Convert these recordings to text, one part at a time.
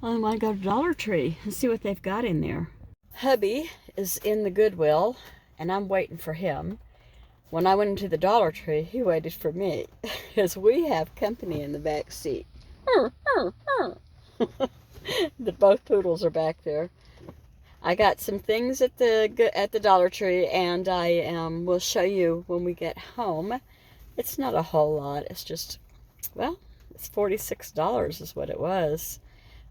I want to go to Dollar Tree and see what they've got in there. Hubby is in the Goodwill, and I'm waiting for him. When I went into the Dollar Tree, he waited for me, because we have company in the back seat. Both poodles are back there. I got some things at the Dollar Tree, and I will show you when we get home. It's not a whole lot. It's just, well, it's $46 is what it was.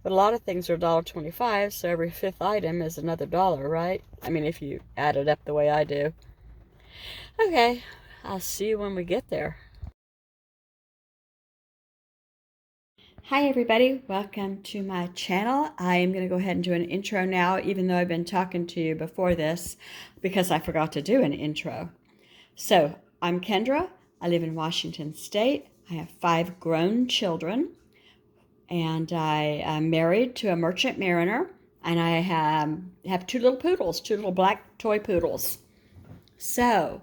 But a lot of things are $1.25, so every fifth item is another dollar, right? I mean, if you add it up the way I do. Okay, I'll see you when we get there. Hi everybody, welcome to my channel. I am going to go ahead and do an intro now, even though I've been talking to you before this, because I forgot to do an intro. So, I'm Kendra. I live in Washington State. I have 5 grown children, and I am married to a merchant mariner, and I have 2 little poodles, 2 little black toy poodles. So,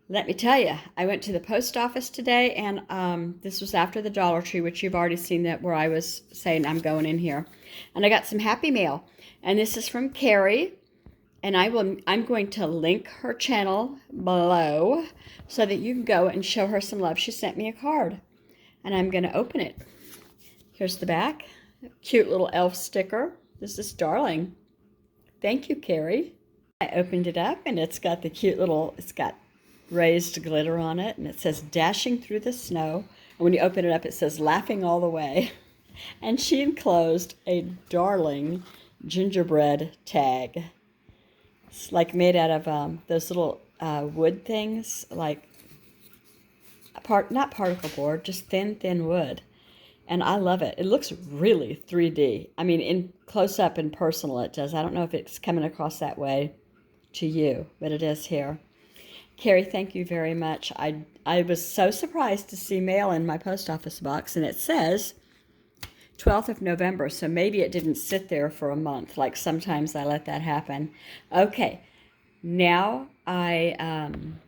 let me tell you, I went to the post office today, and this was after the Dollar Tree, which you've already seen that where I was saying I'm going in here. And I got some Happy Mail, and this is from Carrie, and I'm going to link her channel below so that you can go and show her some love. She sent me a card, and I'm going to open it. Here's the back, cute little elf sticker. This is darling. Thank you, Carrie. I opened it up, and it's got the cute little, it's got raised glitter on it, and it says dashing through the snow, and when you open it up it says laughing all the way. And she enclosed a darling gingerbread tag. It's like made out of those little wood things, like not particle board, just thin wood, and I love it. It looks really 3D. I mean, in close up and personal it does. I don't know if it's coming across that way to you, but it is here. Carrie, thank you very much. I was so surprised to see mail in my post office box, and it says 12th of November, so maybe it didn't sit there for a month, like sometimes I let that happen. Okay, now I am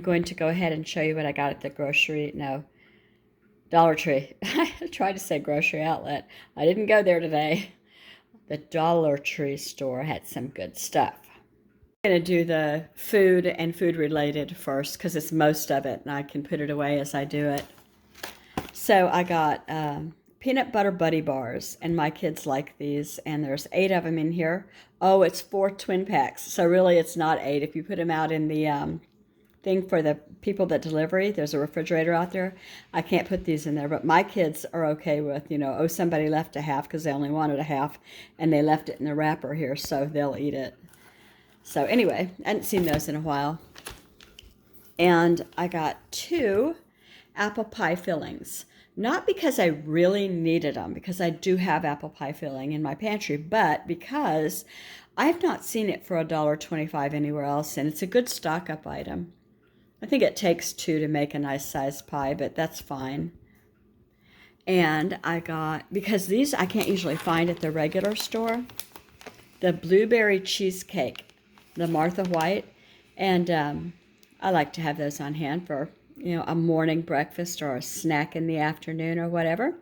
going to go ahead and show you what I got at the Dollar Tree. I tried to say grocery outlet. I didn't go there today. The Dollar Tree store had some good stuff. I'm going to do the food and food related first because it's most of it and I can put it away as I do it. So I got peanut butter buddy bars, and my kids like these, and there's 8 of them in here. Oh, it's 4 twin packs, so really it's not 8. If you put them out in the thing for the people that delivery, there's a refrigerator out there. I can't put these in there, but my kids are okay with, oh, somebody left a half because they only wanted a half, and they left it in the wrapper here, so they'll eat it. So anyway, I hadn't seen those in a while. And I got 2 apple pie fillings. Not because I really needed them, because I do have apple pie filling in my pantry, but because I've not seen it for $1.25 anywhere else, and it's a good stock-up item. I think it takes 2 to make a nice sized pie, but that's fine. And I got, because these I can't usually find at the regular store, the blueberry cheesecake, the Martha White, and I like to have those on hand for, a morning breakfast or a snack in the afternoon or whatever.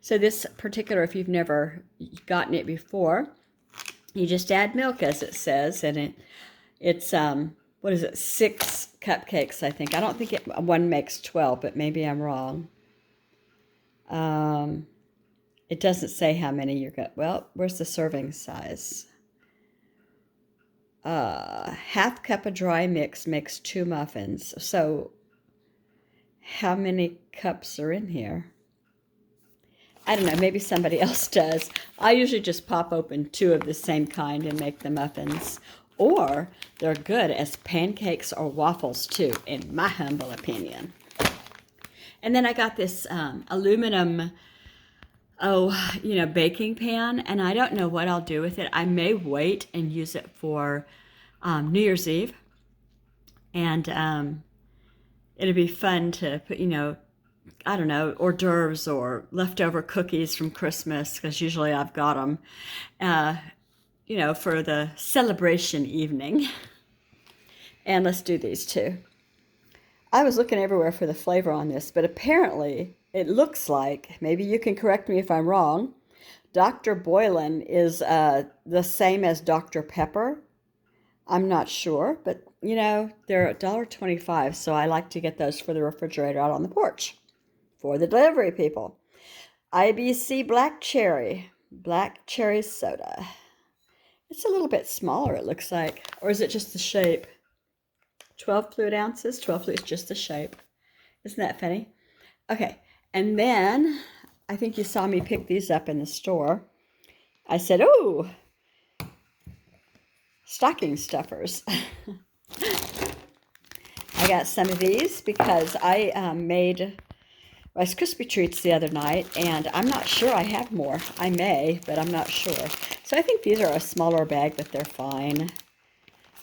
So this particular, if you've never gotten it before, you just add milk, as it says, and it's what is it, 6 cupcakes, I think. I don't think one makes 12, but maybe I'm wrong. It doesn't say how many you got. Well, where's the serving size? Half cup of dry mix makes 2 muffins. So how many cups are in here? I don't know, maybe somebody else does. I usually just pop open 2 of the same kind and make the muffins. Or they're good as pancakes or waffles too, in my humble opinion. And then I got this aluminum baking pan, and I don't know what I'll do with it. I may wait and use it for New Year's Eve, and it'll be fun to put, I don't know, hors d'oeuvres or leftover cookies from Christmas, because usually I've got them, for the celebration evening. And let's do these 2. I was looking everywhere for the flavor on this, but apparently it looks like, maybe you can correct me if I'm wrong, Dr. Boylan is the same as Dr. Pepper. I'm not sure, but you know, they're $1.25, so I like to get those for the refrigerator out on the porch for the delivery people. IBC Black Cherry soda. It's a little bit smaller, it looks like. Or is it just the shape? 12 fluid ounces. 12 fluid is just the shape. Isn't that funny? Okay, and then I think you saw me pick these up in the store. I said, oh, stocking stuffers. I got some of these because I made Rice Krispie treats the other night, and I'm not sure I have more. I may, but I'm not sure. So I think these are a smaller bag, but they're fine.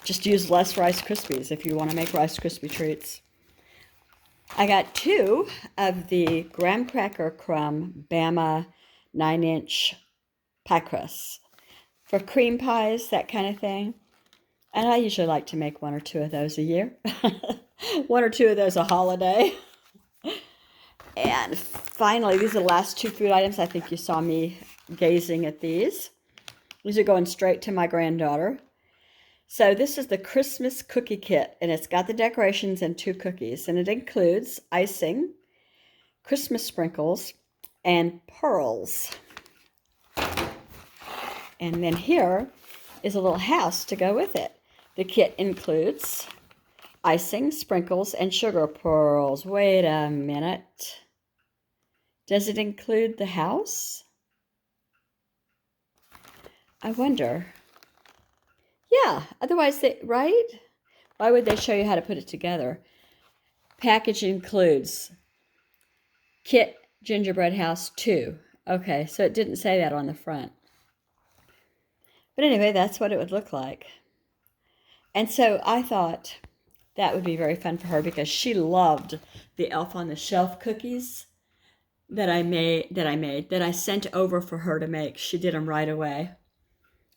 Just use less Rice Krispies if you want to make Rice Krispie treats. I got 2 of the Graham Cracker Crumb Bama 9-inch pie crusts for cream pies, that kind of thing. And I usually like to make 1 or 2 of those a year. 1 or 2 of those a holiday. And finally, these are the last 2 food items. I think you saw me gazing at these. These are going straight to my granddaughter. So this is the Christmas cookie kit, and it's got the decorations and 2 cookies. And it includes icing, Christmas sprinkles, and pearls. And then here is a little house to go with it. The kit includes icing, sprinkles, and sugar pearls. Wait a minute. Does it include the house? I wonder. Yeah, otherwise, right? Why would they show you how to put it together? Package includes kit gingerbread house 2. Okay, so it didn't say that on the front. But anyway, that's what it would look like. And so I thought that would be very fun for her because she loved the Elf on the Shelf cookies that I sent over for her to make. She did them right away.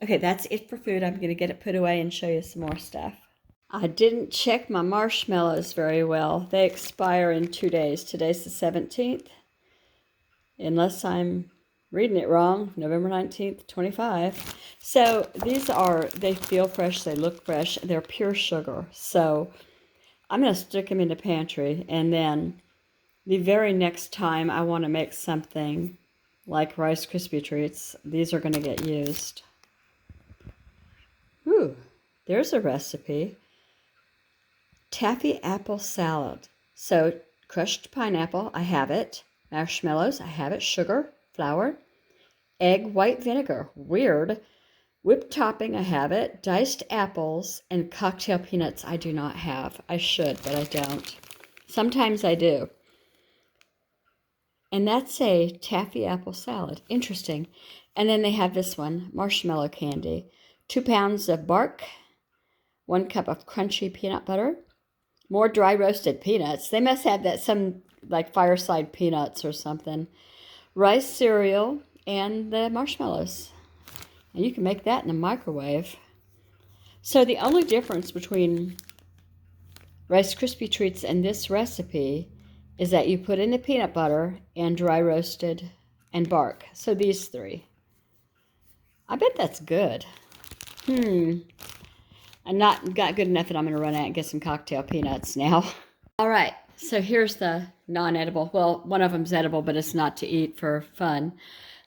Okay, that's it for food. I'm going to get it put away and show you some more stuff. I didn't check my marshmallows very well. They expire in 2 days. Today's the 17th. Unless I'm reading it wrong, November 19th, 25. So they feel fresh, they look fresh, they're pure sugar. So I'm going to stick them in the pantry, and then the very next time I want to make something like Rice Krispie treats, these are going to get used. Ooh, there's a recipe. Taffy apple salad. So crushed pineapple, I have it. Marshmallows, I have it. Sugar, flour, egg white vinegar. Weird. Whipped topping, I have it. Diced apples and cocktail peanuts, I do not have. I should, but I don't. Sometimes I do. And that's a taffy apple salad. Interesting. And then they have this one, marshmallow candy. 2 pounds of bark. 1 cup of crunchy peanut butter. More dry roasted peanuts. They must have that some like Fireside peanuts or something. Rice cereal and the marshmallows. And you can make that in the microwave. So the only difference between Rice Krispie treats and this recipe is that you put in the peanut butter and dry roasted and bark. So these 3. I bet that's good. I'm not got good enough that I'm going to run out and get some cocktail peanuts now. All right, so here's the non-edible. Well, one of them's edible, but it's not to eat for fun.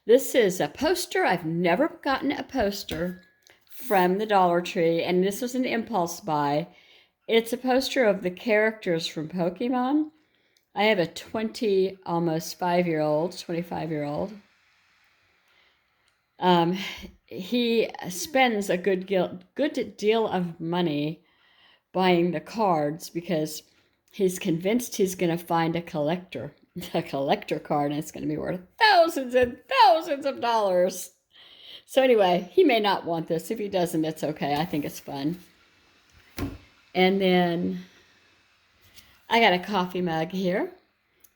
This is a poster. I've never gotten a poster from the Dollar Tree, and this was an impulse buy. It's a poster of the characters from Pokemon. I have a 25-year-old. He spends a good deal of money buying the cards because he's convinced he's going to find a collector card, and it's going to be worth thousands and thousands of dollars. So anyway, he may not want this. If he doesn't, it's okay. I think it's fun. And then I got a coffee mug here.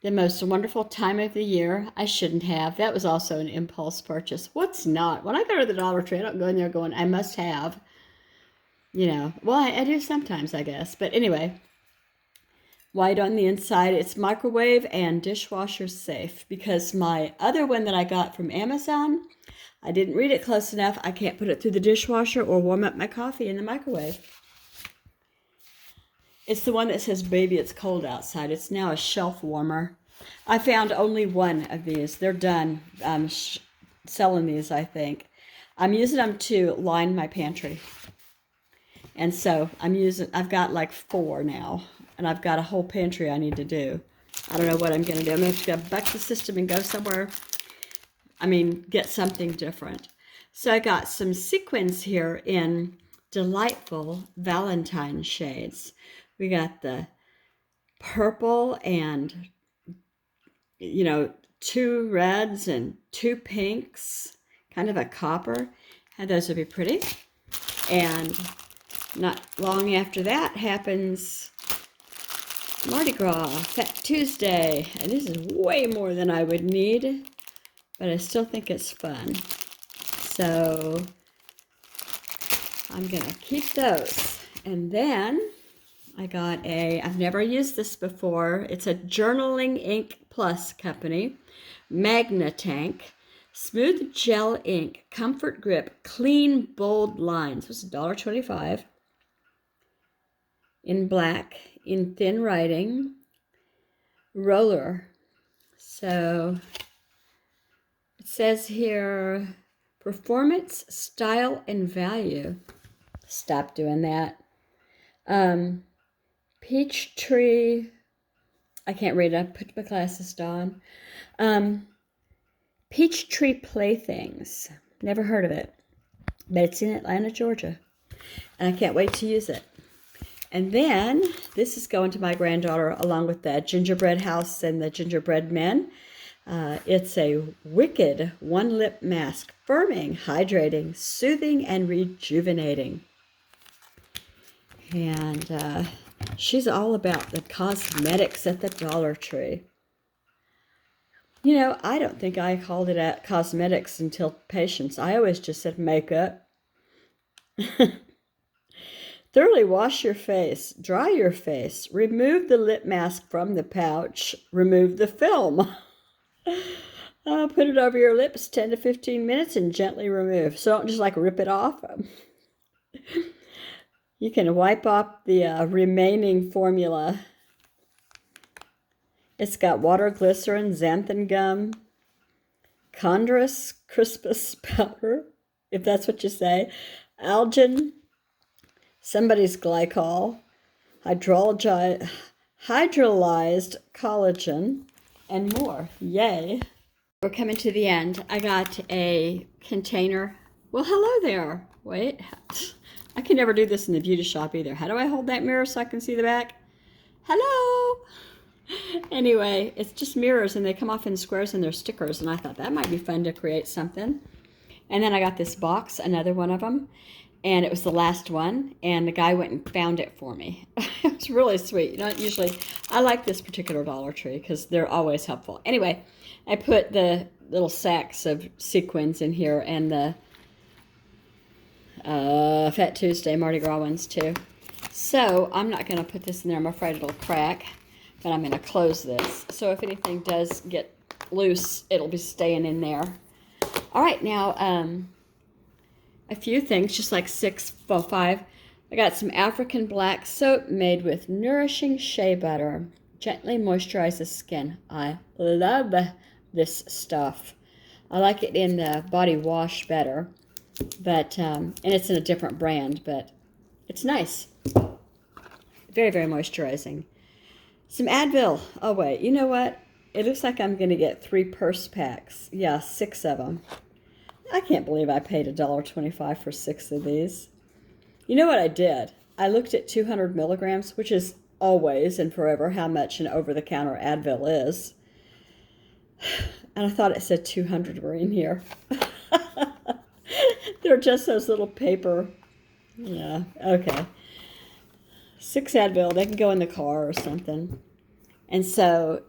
The most wonderful time of the year. I shouldn't have. That was also an impulse purchase. What's not? When I go to the Dollar Tree, I don't go in there going, I must have. You know, well, I do sometimes, I guess. But anyway, white on the inside. It's microwave and dishwasher safe because my other one that I got from Amazon, I didn't read it close enough. I can't put it through the dishwasher or warm up my coffee in the microwave. It's the one that says, "Baby, it's cold outside." It's now a shelf warmer. I found only one of these. They're done selling these, I think. I'm using them to line my pantry. And so I've got like 4 now. And I've got a whole pantry I need to do. I don't know what I'm going to do. I'm going to have to go buck the system and go somewhere. Get something different. So I got some sequins here in delightful Valentine shades. We got the purple and, 2 reds and 2 pinks, kind of a copper. And those would be pretty. And not long after that happens Mardi Gras, Fat Tuesday. And this is way more than I would need, but I still think it's fun. So I'm going to keep those. And then I got I've never used this before. It's a Journaling Ink Plus company, Magna Tank, Smooth Gel Ink, Comfort Grip, Clean Bold Lines. This is $1.25 in black, in thin writing, roller. So it says here, performance, style, and value. Stop doing that. Peachtree. I can't read it. I put my glasses on. Peachtree Playthings. Never heard of it. But it's in Atlanta, Georgia. And I can't wait to use it. And then this is going to my granddaughter along with the Gingerbread House and the Gingerbread Men. It's a Wicked One Lip Mask. Firming, hydrating, soothing, and rejuvenating. And she's all about the cosmetics at the Dollar Tree. I don't think I called it cosmetics until Patience. I always just said makeup. Thoroughly wash your face, dry your face, remove the lip mask from the pouch, remove the film. Put it over your lips 10 to 15 minutes and gently remove. So don't just rip it off. You can wipe off the remaining formula. It's got water, glycerin, xanthan gum, chondrous crispus powder, if that's what you say, algin, somebody's glycol, hydrolyzed collagen, and more. Yay. We're coming to the end. I got a container. Well, hello there. Wait. I can never do this in the beauty shop either. How do I hold that mirror so I can see the back? Hello. Anyway, it's just mirrors and they come off in squares and they're stickers. And I thought that might be fun to create something. And then I got this box, another one of them. And it was the last one. And the guy went and found it for me. It was really sweet. Usually, I like this particular Dollar Tree because they're always helpful. Anyway, I put the little sacks of sequins in here and the Fat Tuesday Mardi Gras ones too. So I'm not going to put this in there. I'm afraid it'll crack, but I'm going to close this. So if anything does get loose, it'll be staying in there. All right, now a few things, just like 5. I got some African black soap made with nourishing shea butter. Gently moisturizes skin. I love this stuff. I like it in the body wash better, but and it's in a different brand, but it's nice. Very, very moisturizing. Some Advil. Oh, wait. You know what? It looks like I'm going to get 3 purse packs. Yeah, 6 of them. I can't believe I paid $1.25 for 6 of these. You know what I did? I looked at 200 milligrams, which is always and forever how much an over-the-counter Advil is. And I thought it said 200 were in here. They're just those little paper. Yeah, okay. 6 Advil. They can go in the car or something. And so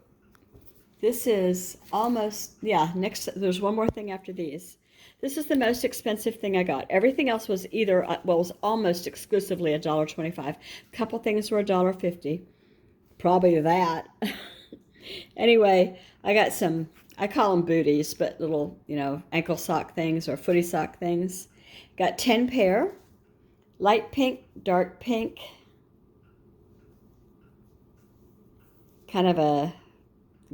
this is almost, yeah, next, there's one more thing after these. This is the most expensive thing I got. Everything else was either, well, was almost exclusively $1.25. A couple things were $1.50. Probably that. Anyway, I got some I call them booties, but little, ankle sock things or footy sock things. Got 10 pair, light pink, dark pink, kind of a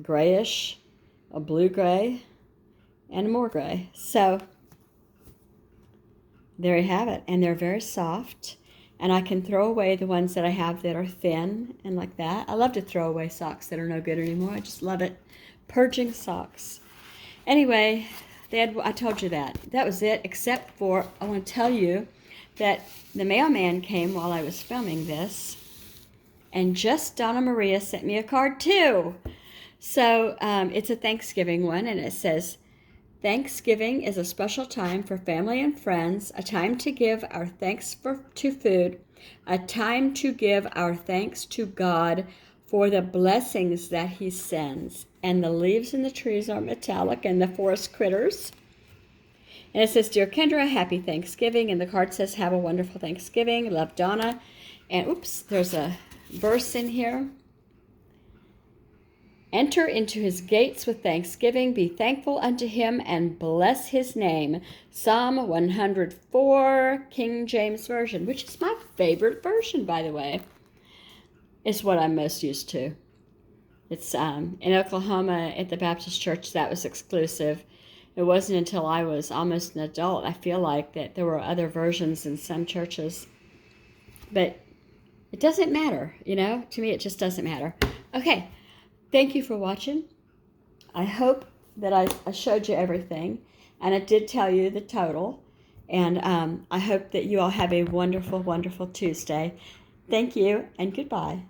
grayish, a blue gray, and more gray. So there you have it. And they're very soft. And I can throw away the ones that I have that are thin and like that. I love to throw away socks that are no good anymore. I just love it. Purging socks. Anyway, I told you that. That was it, except for I want to tell you that the mailman came while I was filming this. And just Donna Maria sent me a card too. So it's a Thanksgiving one, and it says, Thanksgiving is a special time for family and friends, a time to give our thanks to food, a time to give our thanks to God for the blessings that he sends. And the leaves in the trees are metallic and the forest critters. And it says, Dear Kendra, happy Thanksgiving. And the card says, have a wonderful Thanksgiving. Love, Donna. And oops, there's a verse in here. Enter into his gates with thanksgiving, be thankful unto him, and bless his name. Psalm 104, King James Version, which is my favorite version, by the way. It's what I'm most used to. It's in Oklahoma at the Baptist Church. That was exclusive. It wasn't until I was almost an adult, I feel like, that there were other versions in some churches. But it doesn't matter, To me, it just doesn't matter. Okay. Thank you for watching. I hope that I showed you everything, and I did tell you the total. And I hope that you all have a wonderful, wonderful Tuesday. Thank you, and goodbye.